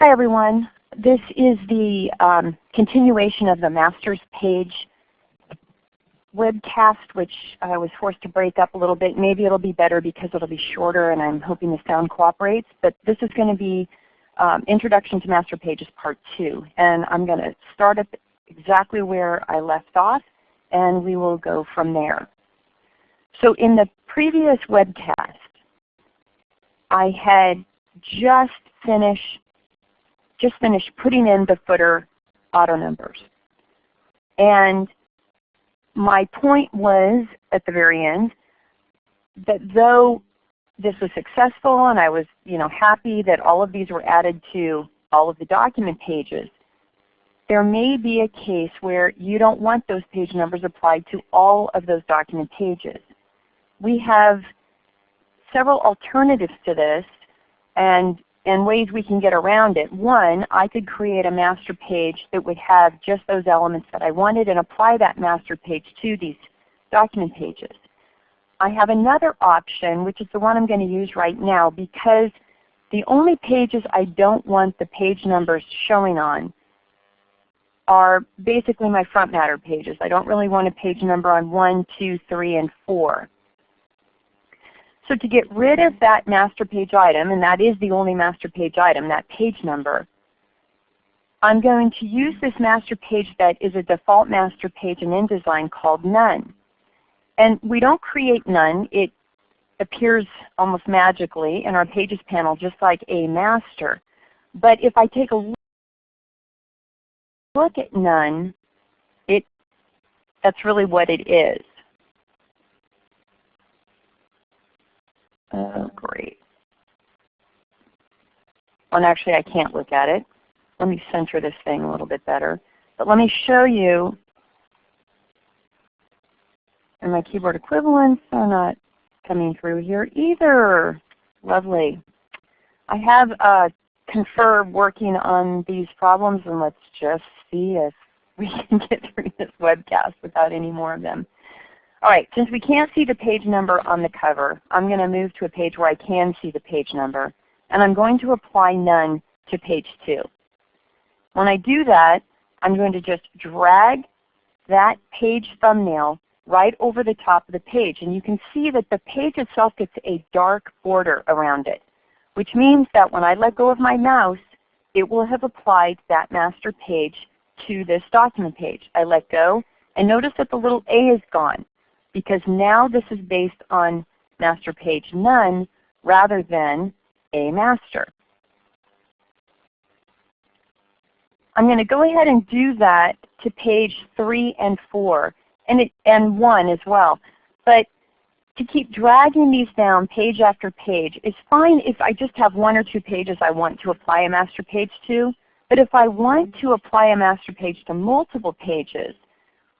Hi everyone. This is the continuation of the master's page webcast, which I was forced to break up a little bit. Maybe it'll be better because it'll be shorter and I'm hoping the sound cooperates. But this is going to be Introduction to Master Pages Part 2. And I'm going to start at exactly where I left off and we will go from there. So in the previous webcast, I had just finished putting in the footer auto numbers. And my point was at the very end that though this was successful and I was happy that all of these were added to all of the document pages, there may be a case where you don't want those page numbers applied to all of those document pages. We have several alternatives to this and ways we can get around it. One, I could create a master page that would have just those elements that I wanted and apply that master page to these document pages. I have another option, which is the one I'm going to use right now, because the only pages I don't want the page numbers showing on are basically my front matter pages. I don't really want a page number on 1, 2, 3, and 4. So to get rid of that master page item, and that is the only master page item, that page number, I'm going to use this master page that is a default master page in InDesign called None. And we don't create None. It appears almost magically in our Pages panel just like a master. But if I take a look at None, that's really what it is. Oh, great. Well, actually, I can't look at it. Let me center this thing a little bit better. But let me show you. And my keyboard equivalents are not coming through here either. Lovely. I have Confer working on these problems, and let's just see if we can get through this webcast without any more of them. All right, since we can't see the page number on the cover, I'm going to move to a page where I can see the page number. And I'm going to apply None to page 2. When I do that, I'm going to just drag that page thumbnail right over the top of the page. And you can see that the page itself gets a dark border around it, which means that when I let go of my mouse, it will have applied that master page to this document page. I let go, and notice that the little A is gone, because now this is based on master page None rather than a master. I'm going to go ahead and do that to page 3 and 4 and 1 as well. But to keep dragging these down page after page is fine if I just have 1 or 2 pages I want to apply a master page to. But if I want to apply a master page to multiple pages,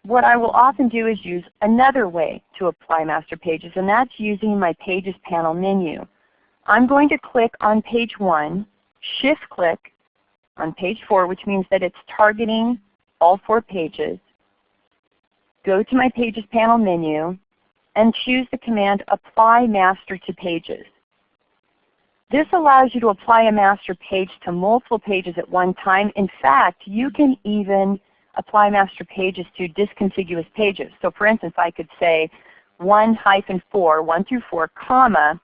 what I will often do is use another way to apply master pages, and that's using my Pages panel menu. I'm going to click on page 1, shift click on page 4, which means that it's targeting all 4 pages. Go to my Pages panel menu and choose the command Apply Master to Pages. This allows you to apply a master page to multiple pages at one time. In fact, you can even apply master pages to discontiguous pages. So for instance, I could say 1-4, 1 through 4, comma,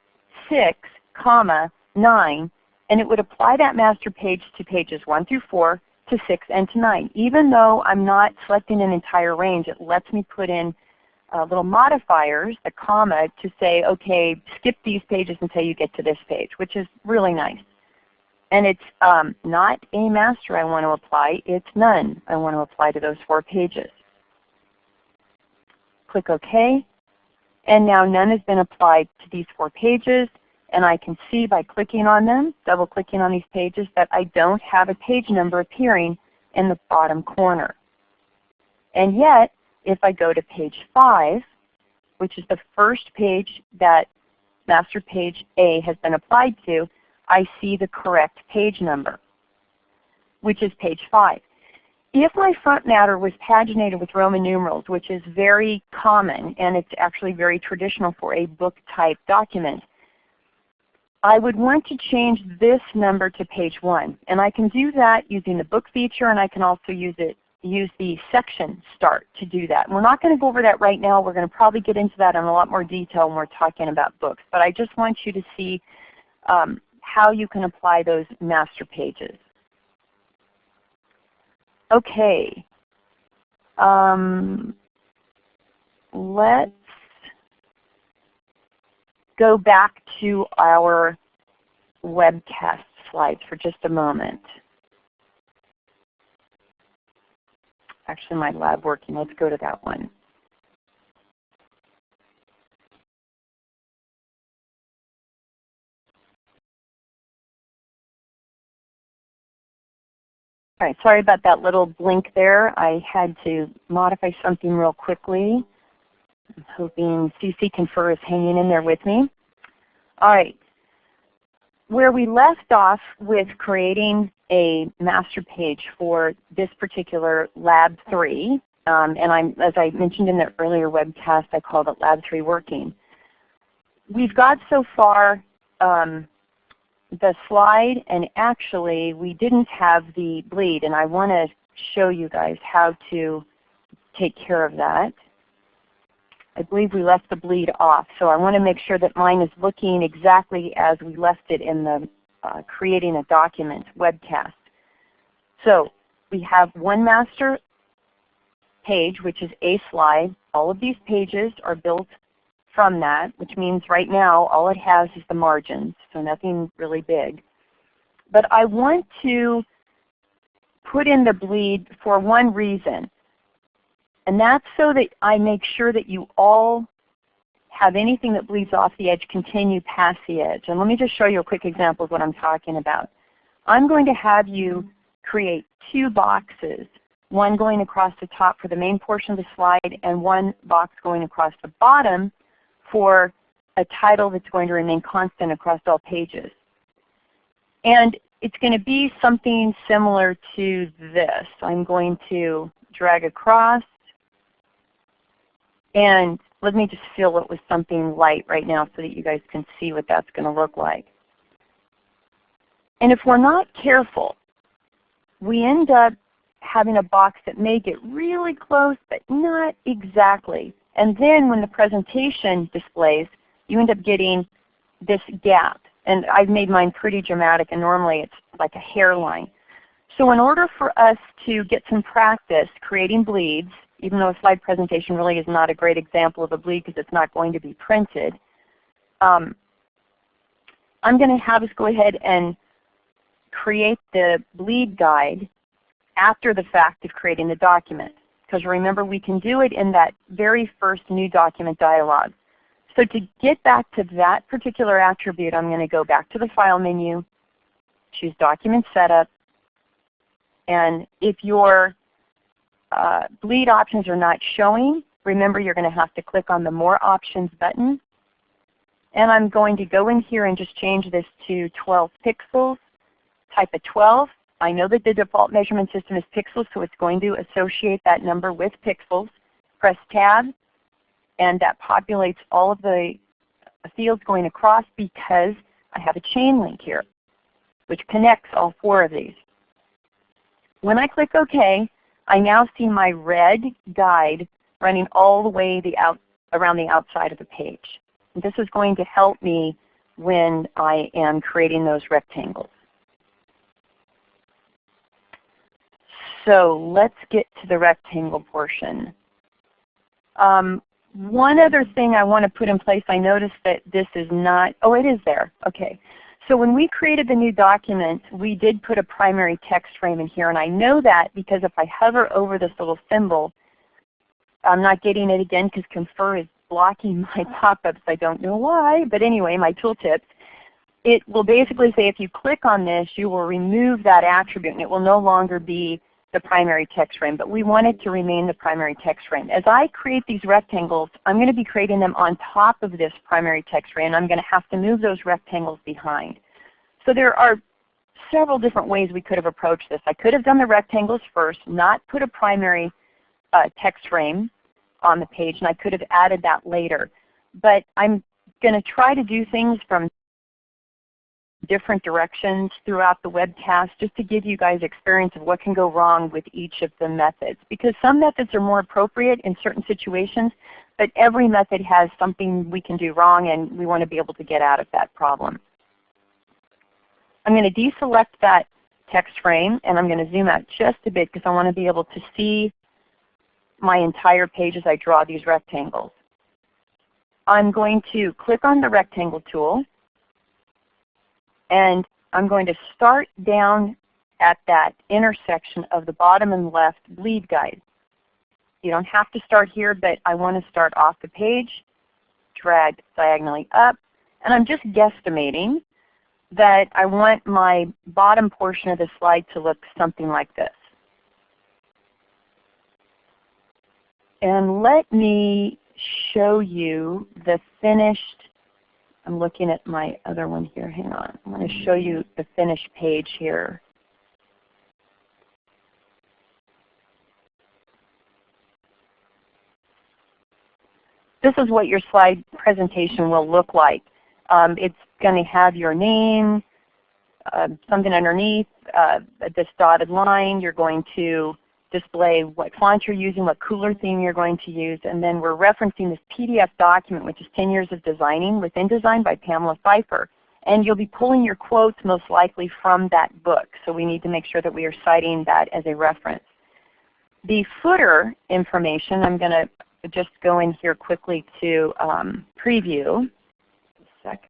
6, comma, 9, and it would apply that master page to pages 1 through 4, to 6, and to 9. Even though I'm not selecting an entire range, it lets me put in little modifiers, the comma, to say, okay, skip these pages until you get to this page, which is really nice. And it's not a master I want to apply, it's None I want to apply to those 4 pages. Click OK. And now None has been applied to these 4 pages. And I can see by clicking on them, double clicking on these pages, that I don't have a page number appearing in the bottom corner. And yet, if I go to page 5, which is the first page that master page A has been applied to, I see the correct page number, which is page 5. If my front matter was paginated with Roman numerals, which is very common and it's actually very traditional for a book type document, I would want to change this number to page 1. And I can do that using the book feature, and I can also use the section start to do that. And we're not going to go over that right now. We're going to probably get into that in a lot more detail when we're talking about books. But I just want you to see how you can apply those master pages. Okay. Let's go back to our webcast slides for just a moment. Actually, my lab working. Let's go to that one. All right, sorry about that little blink there. I had to modify something real quickly. I'm hoping CC Confer is hanging in there with me. All right, where we left off with creating a master page for this particular Lab 3, and as I mentioned in the earlier webcast, I called it Lab 3 Working. We've got so far the slide, and actually we didn't have the bleed, and I want to show you guys how to take care of that. I believe we left the bleed off, so I want to make sure that mine is looking exactly as we left it in the creating a document webcast. So we have one master page, which is a slide. All of these pages are built from that, which means right now all it has is the margins, so nothing really big. But I want to put in the bleed for one reason, and that's so that I make sure that you all have anything that bleeds off the edge continue past the edge. And let me just show you a quick example of what I'm talking about. I'm going to have you create 2 boxes, one going across the top for the main portion of the slide and one box going across the bottom for a title that's going to remain constant across all pages. And it's going to be something similar to this. I'm going to drag across, and let me just fill it with something light right now so that you guys can see what that's going to look like. And if we're not careful, we end up having a box that may get really close, but not exactly. And then when the presentation displays, you end up getting this gap. And I've made mine pretty dramatic, and normally it's like a hairline. So in order for us to get some practice creating bleeds, even though a slide presentation really is not a great example of a bleed because it's not going to be printed, I'm going to have us go ahead and create the bleed guide after the fact of creating the document. Because remember, we can do it in that very first new document dialog. So to get back to that particular attribute, I'm going to go back to the File menu, choose Document Setup, and if your bleed options are not showing, remember you're going to have to click on the More Options button. And I'm going to go in here and just change this to 12 pixels, type a 12. I know that the default measurement system is pixels, so it's going to associate that number with pixels. Press Tab, and that populates all of the fields going across because I have a chain link here, which connects all 4 of these. When I click OK, I now see my red guide running all the way around the outside of the page. And this is going to help me when I am creating those rectangles. So let's get to the rectangle portion. One other thing I want to put in place, I noticed that this is not, oh it is there, okay. So when we created the new document, we did put a primary text frame in here, and I know that because if I hover over this little symbol, I'm not getting it again because Confer is blocking my pop-ups. I don't know why, but anyway, my tooltips. It will basically say if you click on this, you will remove that attribute, and it will no longer be the primary text frame, but we want it to remain the primary text frame. As I create these rectangles, I'm going to be creating them on top of this primary text frame. I'm going to have to move those rectangles behind. So there are several different ways we could have approached this. I could have done the rectangles first, not put a primary text frame on the page, and I could have added that later. But I'm going to try to do things from different directions throughout the webcast just to give you guys experience of what can go wrong with each of the methods. Because some methods are more appropriate in certain situations, but every method has something we can do wrong, and we want to be able to get out of that problem. I'm going to deselect that text frame, and I'm going to zoom out just a bit because I want to be able to see my entire page as I draw these rectangles. I'm going to click on the rectangle tool, and I'm going to start down at that intersection of the bottom and left bleed guide. You don't have to start here, but I want to start off the page, drag diagonally up, and I'm just guesstimating that I want my bottom portion of the slide to look something like this. And let me show you the finished, I'm looking at my other one here, hang on. I'm going to show you the finished page here. This is what your slide presentation will look like. It's going to have your name, something underneath, this dotted line. You're going to display what font you're using, what cooler theme you're going to use, and then we're referencing this PDF document, which is 10 Years of Designing with InDesign by Pamela Pfeiffer. And you'll be pulling your quotes most likely from that book, so we need to make sure that we are citing that as a reference. The footer information, I'm going to just go in here quickly to preview. A sec.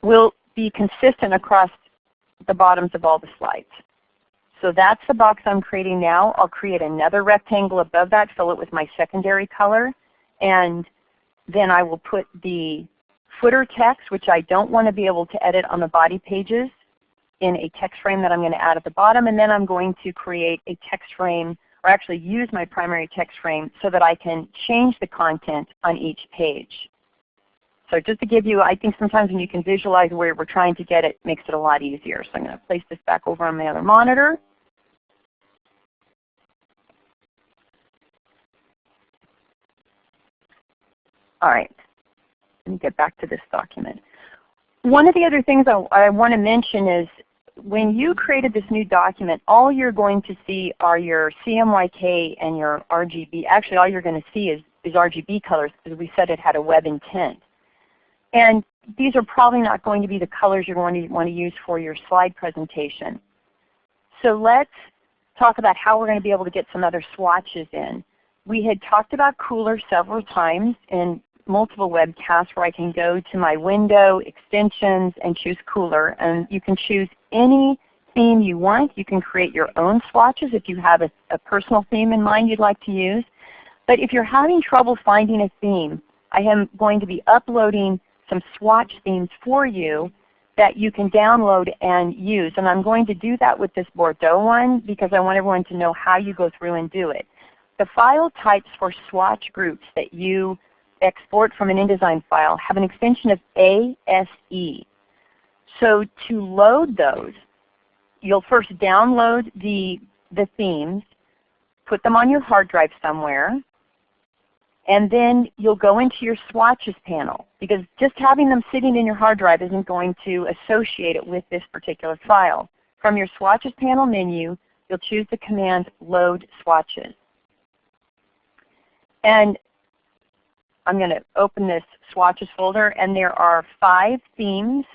Will be consistent across the bottoms of all the slides. So that's the box I'm creating now. I'll create another rectangle above that, fill it with my secondary color, and then I will put the footer text, which I don't want to be able to edit on the body pages, in a text frame that I'm going to add at the bottom, and then I'm going to create a text frame, or actually use my primary text frame so that I can change the content on each page. So just to give you, I think sometimes when you can visualize where we're trying to get it, makes it a lot easier. So I'm going to place this back over on my other monitor. All right, let me get back to this document. One of the other things I want to mention is when you created this new document, all you're going to see are your CMYK and your RGB. Actually, all you're going to see is RGB colors because we said it had a web intent. And these are probably not going to be the colors you're going to want to use for your slide presentation. So let's talk about how we're going to be able to get some other swatches in. We had talked about Cooler several times in multiple webcasts where I can go to my window, extensions, and choose Cooler. And you can choose any theme you want. You can create your own swatches if you have a personal theme in mind you'd like to use. But if you're having trouble finding a theme, I am going to be uploading some swatch themes for you that you can download and use. And I'm going to do that with this Bordeaux one because I want everyone to know how you go through and do it. The file types for swatch groups that you export from an InDesign file have an extension of ASE. So to load those, you'll first download the themes, put them on your hard drive somewhere, and then you'll go into your swatches panel because just having them sitting in your hard drive isn't going to associate it with this particular file. From your swatches panel menu, you'll choose the command load swatches. And I'm going to open this swatches folder, and there are 5 themes,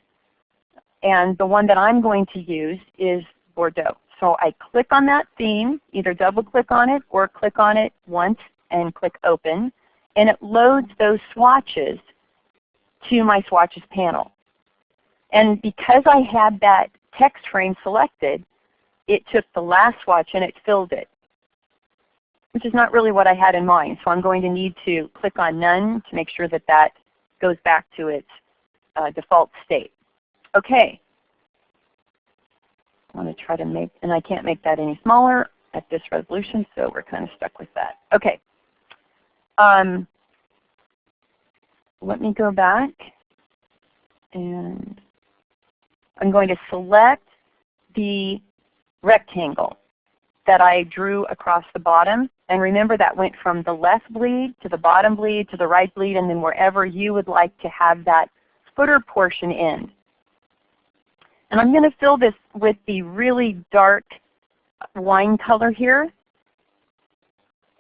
and the one that I'm going to use is Bordeaux. So I click on that theme, either double click on it or click on it once and click open, and it loads those swatches to my swatches panel. And because I had that text frame selected, it took the last swatch and it filled it, which is not really what I had in mind. So I'm going to need to click on None to make sure that that goes back to its default state. Okay. I want to try to make, and I can't make that any smaller at this resolution, so we're kind of stuck with that. Okay. Let me go back, and I'm going to select the rectangle. that I drew across the bottom. And remember, that went from the left bleed to the bottom bleed to the right bleed, and then wherever you would like to have that footer portion end. And I'm going to fill this with the really dark wine color here.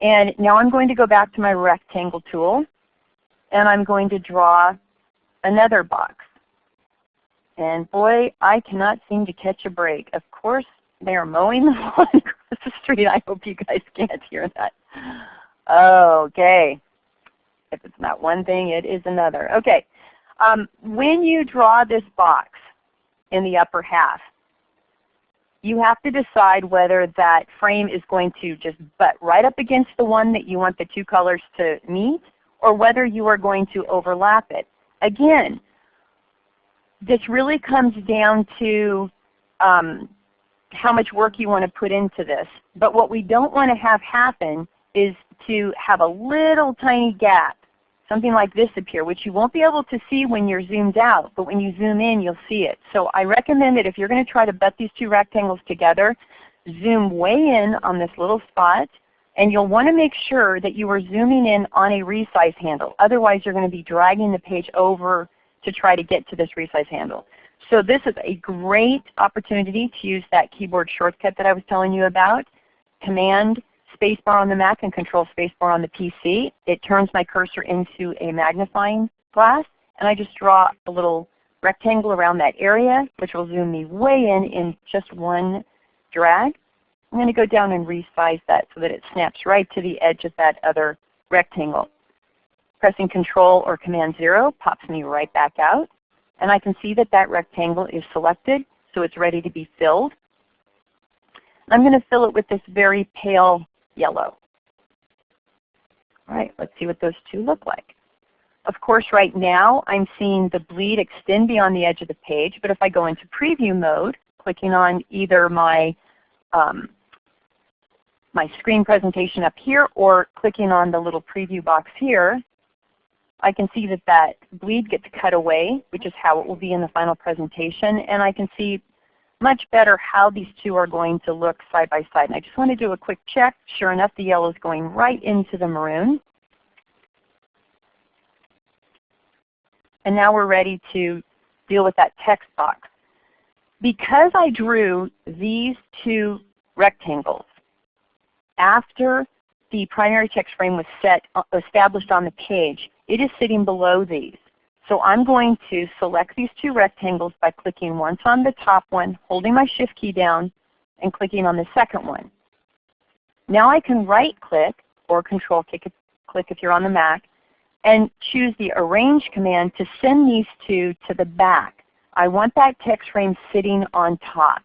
And now I'm going to go back to my rectangle tool, and I'm going to draw another box. And boy, I cannot seem to catch a break. Of course, they are mowing the lawn across the street. I hope you guys can't hear that. Okay. If it's not one thing, it is another. Okay. When you draw this box in the upper half, you have to decide whether that frame is going to just butt right up against the one that you want the two colors to meet, or whether you are going to overlap it. Again, this really comes down to how much work you want to put into this. But what we don't want to have happen is to have a little tiny gap, something like this appear, which you won't be able to see when you're zoomed out, but when you zoom in, you'll see it. So I recommend that if you're going to try to butt these two rectangles together, zoom way in on this little spot, and you'll want to make sure that you are zooming in on a resize handle. Otherwise, you're going to be dragging the page over to try to get to this resize handle. So this is a great opportunity to use that keyboard shortcut that I was telling you about, Command spacebar on the Mac and Control spacebar on the PC. It turns my cursor into a magnifying glass, and I just draw a little rectangle around that area, which will zoom me way in just one drag. I'm going to go down and resize that so that it snaps right to the edge of that other rectangle. Pressing Control or Command 0 pops me right back out, and I can see that that rectangle is selected, so it's ready to be filled. I'm going to fill it with this very pale yellow. All right, let's see what those two look like. Of course, right now I'm seeing the bleed extend beyond the edge of the page, but if I go into preview mode, clicking on either my my screen presentation up here or clicking on the little preview box here, I can see that that bleed gets cut away, which is how it will be in the final presentation, and I can see much better how these two are going to look side by side. And I just want to do a quick check. Sure enough, the yellow is going right into the maroon. And now we're ready to deal with that text box. Because I drew these two rectangles after the primary text frame was established on the page, it is sitting below these. So I'm going to select these two rectangles by clicking once on the top one, holding my Shift key down, and clicking on the second one. Now I can right click or Control click if you're on the Mac, and choose the Arrange command to send these two to the back. I want that text frame sitting on top.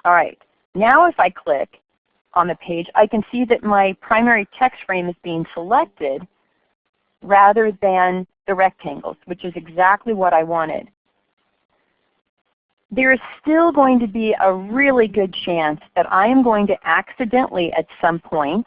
All right, now if I click on the page, I can see that my primary text frame is being selected rather than the rectangles, which is exactly what I wanted. There is still going to be a really good chance that I am going to accidentally at some point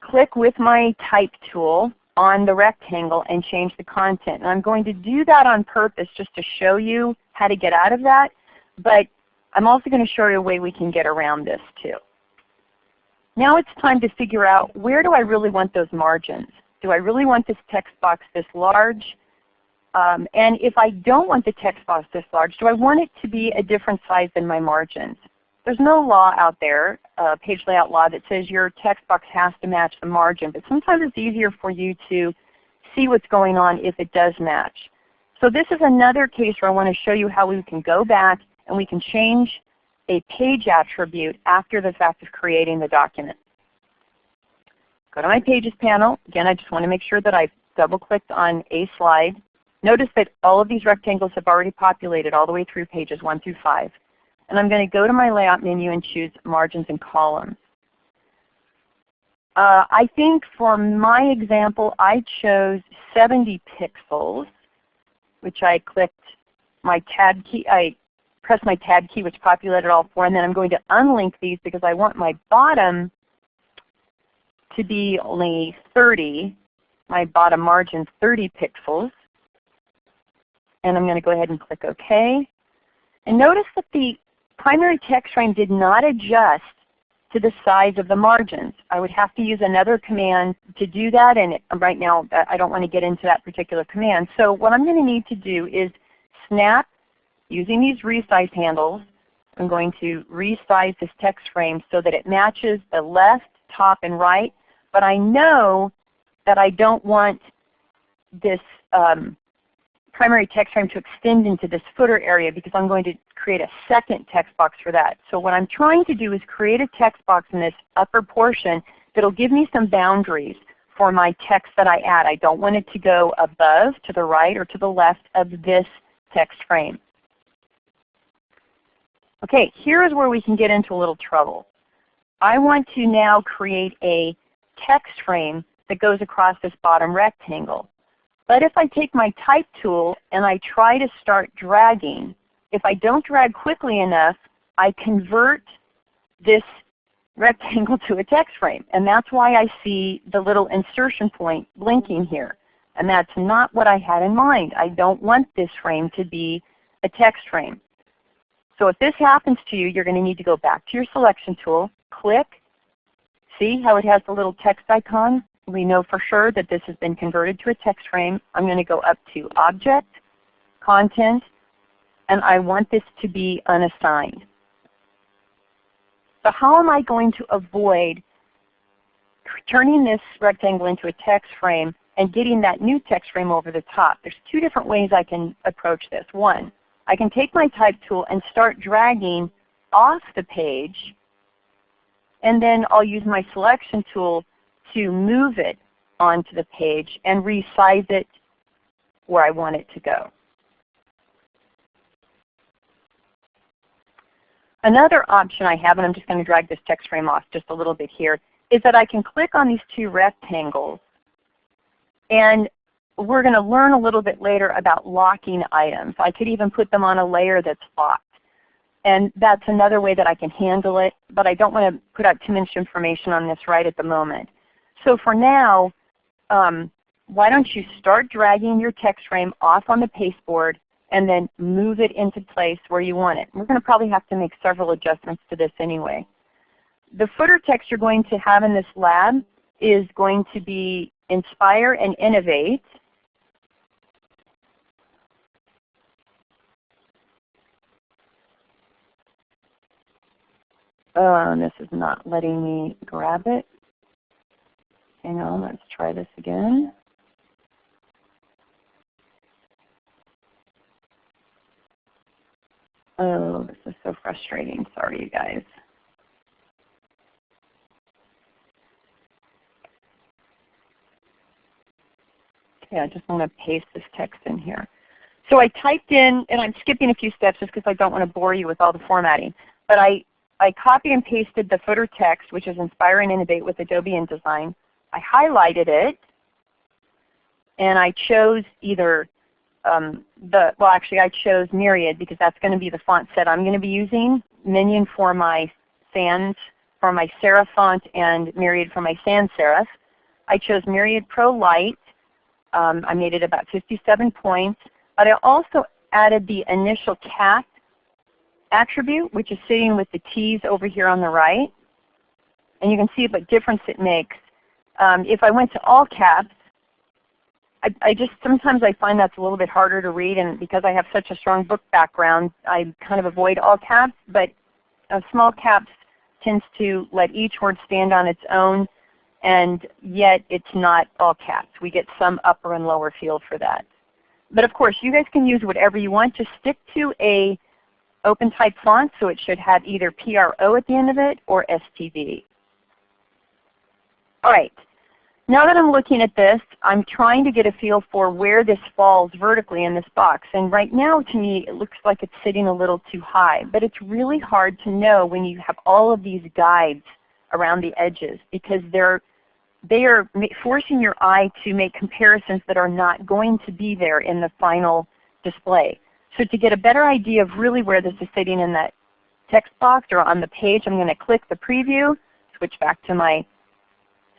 click with my type tool on the rectangle and change the content. And I'm going to do that on purpose just to show you how to get out of that. But I'm also going to show you a way we can get around this too. Now it's time to figure out, where do I really want those margins? Do I really want this text box this large? And if I don't want the text box this large, do I want it to be a different size than my margins? There's no law out there, page layout law, that says your text box has to match the margin, but sometimes it's easier for you to see what's going on if it does match. So this is another case where I want to show you how we can go back and we can change a page attribute after the fact of creating the document. Go to my Pages panel. Again, I just want to make sure that I've double-clicked on a slide. Notice that all of these rectangles have already populated all the way through pages 1 through 5. And I'm going to go to my Layout menu and choose Margins and Columns. I think for my example, I chose 70 pixels, which I clicked my Tab key. I pressed my Tab key, which populated all 4, and then I'm going to unlink these because I want my bottom to be only 30, my bottom margin 30 pixels. and I'm going to go ahead and click OK. And notice that the primary text frame did not adjust to the size of the margins. I would have to use another command to do that, and right now I don't want to get into that particular command. So what I'm going to need to do is snap, using these resize handles, I'm going to resize this text frame so that it matches the left, top, and right, but I know that I don't want this primary text frame to extend into this footer area because I'm going to create a second text box for that. So what I'm trying to do is create a text box in this upper portion that will give me some boundaries for my text that I add. I don't want it to go above, to the right, or to the left of this text frame. Okay, here is where we can get into a little trouble. I want to now create a text frame that goes across this bottom rectangle. But if I take my type tool and I try to start dragging, if I don't drag quickly enough, I convert this rectangle to a text frame. And that's why I see the little insertion point blinking here. And that's not what I had in mind. I don't want this frame to be a text frame. So if this happens to you, you're going to need to go back to your selection tool, click, see how it has the little text icon? We know for sure that this has been converted to a text frame. I'm going to go up to Object, Content, and I want this to be unassigned. So how am I going to avoid turning this rectangle into a text frame and getting that new text frame over the top? There's two different ways I can approach this. One, I can take my type tool and start dragging off the page, and then I'll use my selection tool to move it onto the page and resize it where I want it to go. Another option I have, and I'm just going to drag this text frame off just a little bit here, is that I can click on these two rectangles, and we're going to learn a little bit later about locking items. I could even put them on a layer that's locked. And that's another way that I can handle it, but I don't want to put out too much information on this right at the moment. So for now, why don't you start dragging your text frame off on the pasteboard and then move it into place where you want it. We're going to probably have to make several adjustments to this anyway. The footer text you're going to have in this lab is going to be Inspire and Innovate. This is not letting me grab it. Hang on, let's try this again. Oh, this is so frustrating. Sorry, you guys. Okay, I just want to paste this text in here. So I typed in, and I'm skipping a few steps just because I don't want to bore you with all the formatting, but I copied and pasted the footer text, which is Inspire and Innovate with Adobe InDesign. I highlighted it, and I chose either I chose Myriad because that's going to be the font set I'm going to be using, Minion for my sans, for my serif font, and Myriad for my sans serif. I chose Myriad Pro Light. I made it about 57 points, but I also added the initial cat attribute, which is sitting with the T's over here on the right. And you can see what difference it makes. If I went to all caps, sometimes I find that's a little bit harder to read, and because I have such a strong book background, I kind of avoid all caps, but small caps tends to let each word stand on its own, and yet it's not all caps. We get some upper and lower field for that. But of course, you guys can use whatever you want. Just stick to a open type font, so it should have either PRO at the end of it or STV. All right. Now that I'm looking at this, I'm trying to get a feel for where this falls vertically in this box. And right now, to me, it looks like it's sitting a little too high. But it's really hard to know when you have all of these guides around the edges, because they are forcing your eye to make comparisons that are not going to be there in the final display. So to get a better idea of really where this is sitting in that text box or on the page, I'm going to click the preview, switch back to my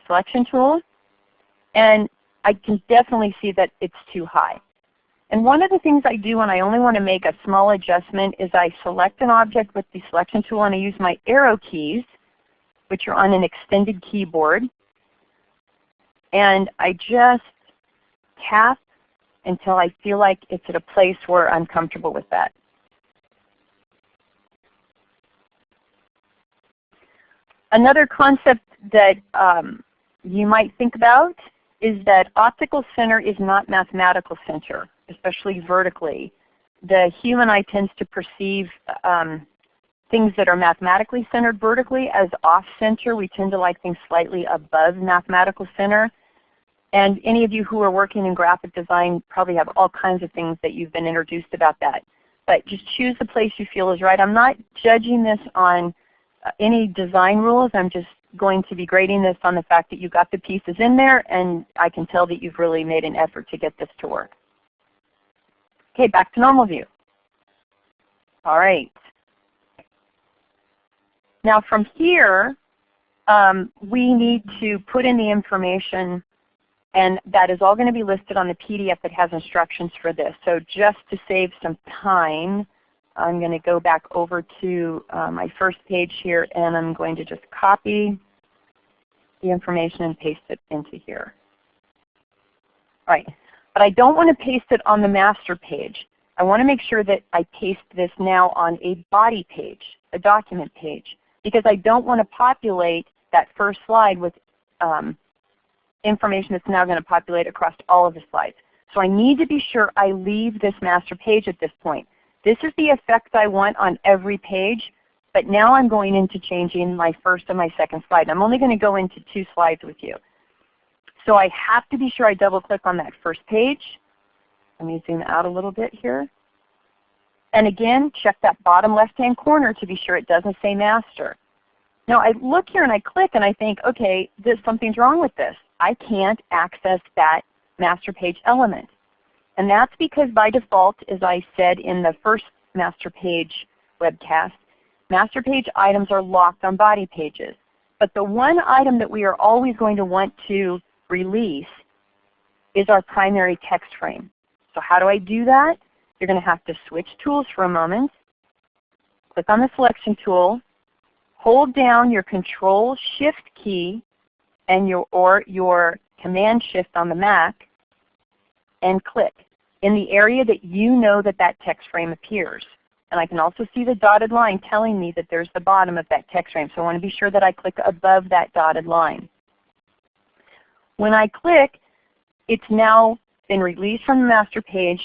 selection tool, and I can definitely see that it's too high. And one of the things I do when I only want to make a small adjustment is I select an object with the selection tool and I use my arrow keys, which are on an extended keyboard. And I just tap until I feel like it's at a place where I'm comfortable with that. Another concept that you might think about is that optical center is not mathematical center, especially vertically. The human eye tends to perceive things that are mathematically centered vertically as off-center. We tend to like things slightly above mathematical center. And any of you who are working in graphic design probably have all kinds of things that you've been introduced about that. But just choose the place you feel is right. I'm not judging this on any design rules. I'm just going to be grading this on the fact that you got the pieces in there, and I can tell that you've really made an effort to get this to work. Okay, back to normal view. All right. Now from here, we need to put in the information, and that is all going to be listed on the PDF that has instructions for this. So just to save some time, I'm going to go back over to my first page here, and I'm going to just copy the information and paste it into here. All right, but I don't want to paste it on the master page. I want to make sure that I paste this now on a body page, a document page, because I don't want to populate that first slide with information that's now going to populate across all of the slides. So I need to be sure I leave this master page at this point. This is the effect I want on every page, but now I'm going into changing my first and my second slide. I'm only going to go into 2 slides with you. So I have to be sure I double click on that first page. Let me zoom out a little bit here. And again, check that bottom left-hand corner to be sure it doesn't say master. Now I look here and I click and I think, okay, something's wrong with this. I can't access that master page element. And that's because by default, as I said in the first master page webcast, master page items are locked on body pages. But the one item that we are always going to want to release is our primary text frame. So how do I do that? You're going to have to switch tools for a moment. Click on the selection tool. Hold down your Control-Shift key and your Command-Shift on the Mac and click in the area that you know that text frame appears. And I can also see the dotted line telling me that there's the bottom of that text frame. So I want to be sure that I click above that dotted line. When I click, it's now been released from the master page.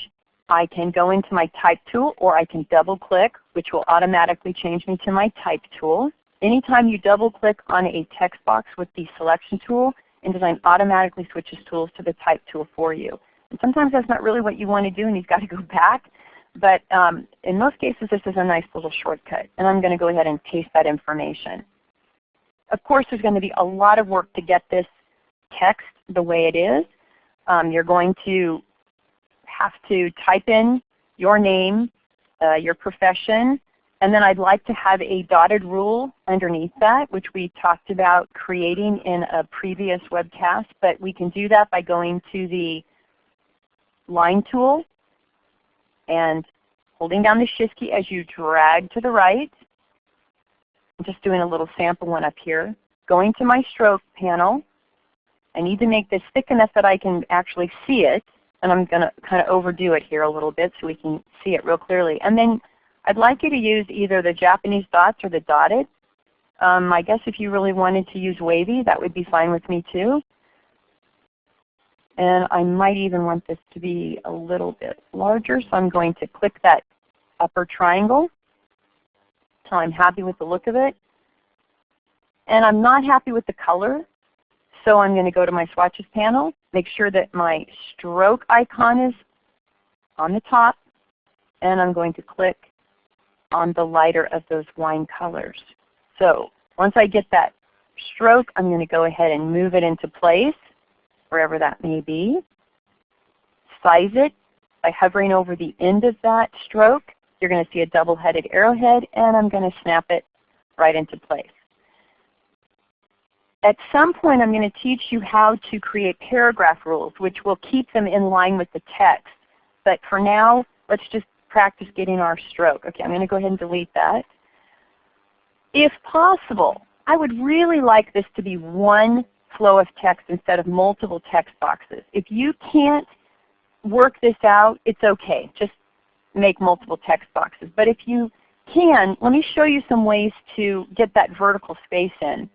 I can go into my type tool, or I can double click, which will automatically change me to my type tool. Anytime you double click on a text box with the selection tool, InDesign automatically switches tools to the type tool for you. And sometimes that's not really what you want to do and you've got to go back. But in most cases this is a nice little shortcut. And I'm going to go ahead and paste that information. Of course there's going to be a lot of work to get this text the way it is. You're going to have to type in your name, your profession, and then I'd like to have a dotted rule underneath that, which we talked about creating in a previous webcast. But we can do that by going to the line tool and holding down the Shift key as you drag to the right. I'm just doing a little sample one up here. Going to my stroke panel. I need to make this thick enough that I can actually see it. And I'm going to kind of overdo it here a little bit so we can see it real clearly. And then I'd like you to use either the Japanese dots or the dotted. I guess if you really wanted to use wavy, that would be fine with me too. And I might even want this to be a little bit larger, so I'm going to click that upper triangle until I'm happy with the look of it. And I'm not happy with the color, so I'm going to go to my swatches panel, make sure that my stroke icon is on the top, and I'm going to click on the lighter of those wine colors. So once I get that stroke, I'm going to go ahead and move it into place, wherever that may be. Size it by hovering over the end of that stroke. You're going to see a double-headed arrowhead, and I'm going to snap it right into place. At some point I'm going to teach you how to create paragraph rules, which will keep them in line with the text. But for now, let's just practice getting our stroke. Okay, I'm going to go ahead and delete that. If possible, I would really like this to be one flow of text instead of multiple text boxes. If you can't work this out, it's okay. Just make multiple text boxes. But if you can, let me show you some ways to get that vertical space in.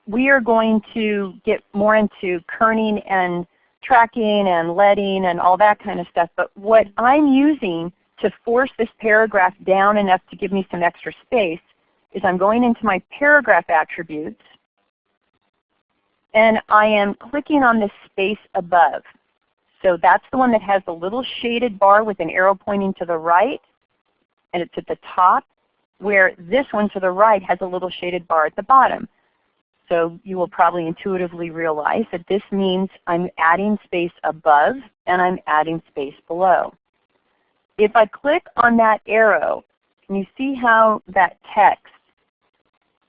We are going to get more into kerning and tracking and leading and all that kind of stuff. But what I'm using to force this paragraph down enough to give me some extra space is I'm going into my paragraph attributes, and I am clicking on this space above. So that's the one that has the little shaded bar with an arrow pointing to the right, and it's at the top, where this one to the right has a little shaded bar at the bottom. So you will probably intuitively realize that this means I'm adding space above and I'm adding space below. If I click on that arrow, can you see how that text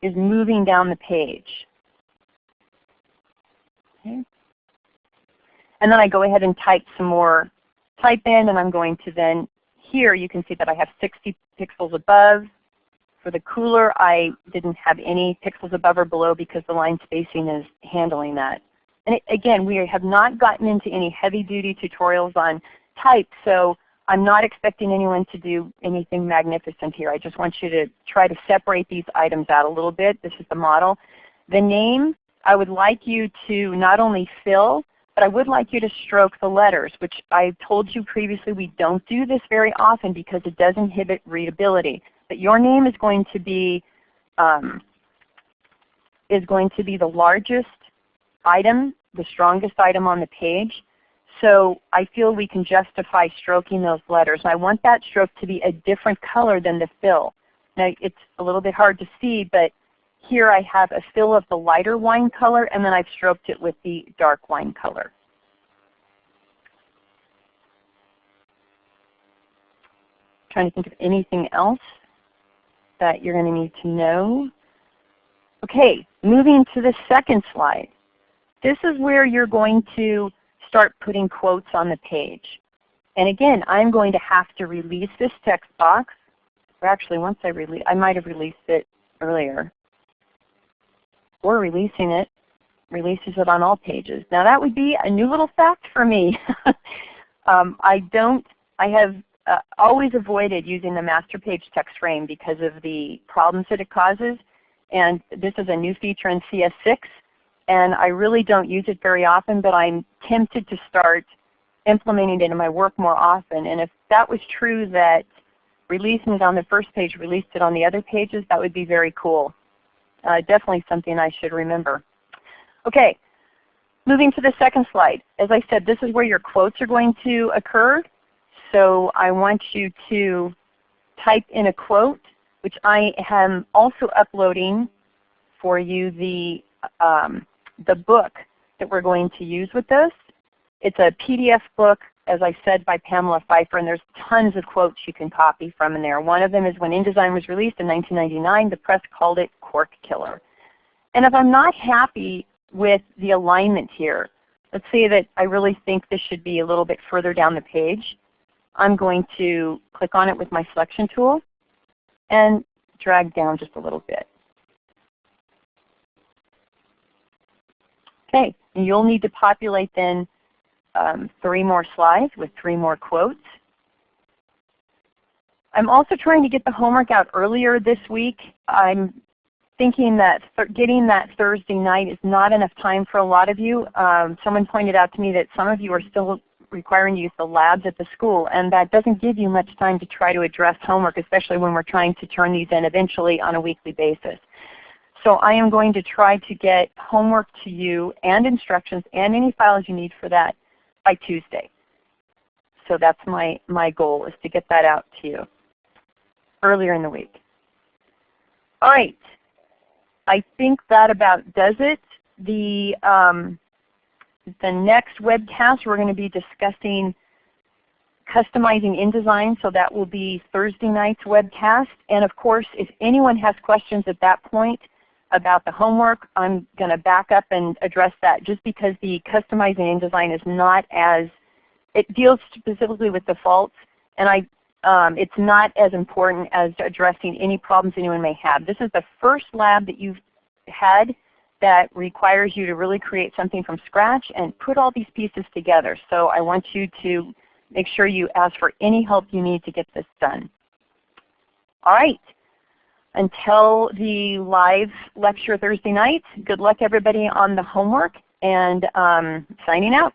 is moving down the page? Okay. And then I go ahead and type some more type in, and I'm going to then, here you can see that I have 60 pixels above. For the cooler, I didn't have any pixels above or below because the line spacing is handling that. And again, we have not gotten into any heavy-duty tutorials on type, so I'm not expecting anyone to do anything magnificent here. I just want you to try to separate these items out a little bit. This is the model. The name, I would like you to not only fill, but I would like you to stroke the letters, which I told you previously we don't do this very often because it does inhibit readability. But your name is going to be the largest item, the strongest item on the page. So I feel we can justify stroking those letters. And I want that stroke to be a different color than the fill. Now it's a little bit hard to see, but here I have a fill of the lighter wine color, and then I've stroked it with the dark wine color. Trying to think of anything else that you're going to need to know. Okay, moving to the second slide. This is where you're going to start putting quotes on the page. And again, I'm going to have to release this text box. Or actually, once I might have released it earlier. Or releasing it releases it on all pages. Now that would be a new little fact for me. I have always avoided using the master page text frame because of the problems that it causes. And this is a new feature in CS6. And I really don't use it very often, but I'm tempted to start implementing it in my work more often. And if that was true, that releasing it on the first page released it on the other pages, that would be very cool. Definitely something I should remember. Okay, moving to the second slide. As I said, this is where your quotes are going to occur. So I want you to type in a quote, which I am also uploading for you the book that we're going to use with this. It's a PDF book, as I said, by Pamela Pfeiffer, and there's tons of quotes you can copy from in there. One of them is when InDesign was released in 1999, the press called it Cork Killer. And if I'm not happy with the alignment here, let's say that I really think this should be a little bit further down the page, I'm going to click on it with my selection tool and drag down just a little bit. Okay, and you'll need to populate then 3 more slides with 3 more quotes. I'm also trying to get the homework out earlier this week. I'm thinking that getting that Thursday night is not enough time for a lot of you. Someone pointed out to me that some of you are still requiring to use the labs at the school, and that doesn't give you much time to try to address homework, especially when we're trying to turn these in eventually on a weekly basis. So I am going to try to get homework to you and instructions and any files you need for that by Tuesday. So that's my goal, is to get that out to you earlier in the week. All right, I think that about does it. The next webcast we're going to be discussing customizing InDesign, so that will be Thursday night's webcast. And of course, if anyone has questions at that point about the homework, I'm going to back up and address that, just because the customizing InDesign is not as it deals specifically with defaults, and it's not as important as addressing any problems anyone may have. This is the first lab that you've had that requires you to really create something from scratch and put all these pieces together. So I want you to make sure you ask for any help you need to get this done. All right. Until the live lecture Thursday night, good luck everybody on the homework, and signing out.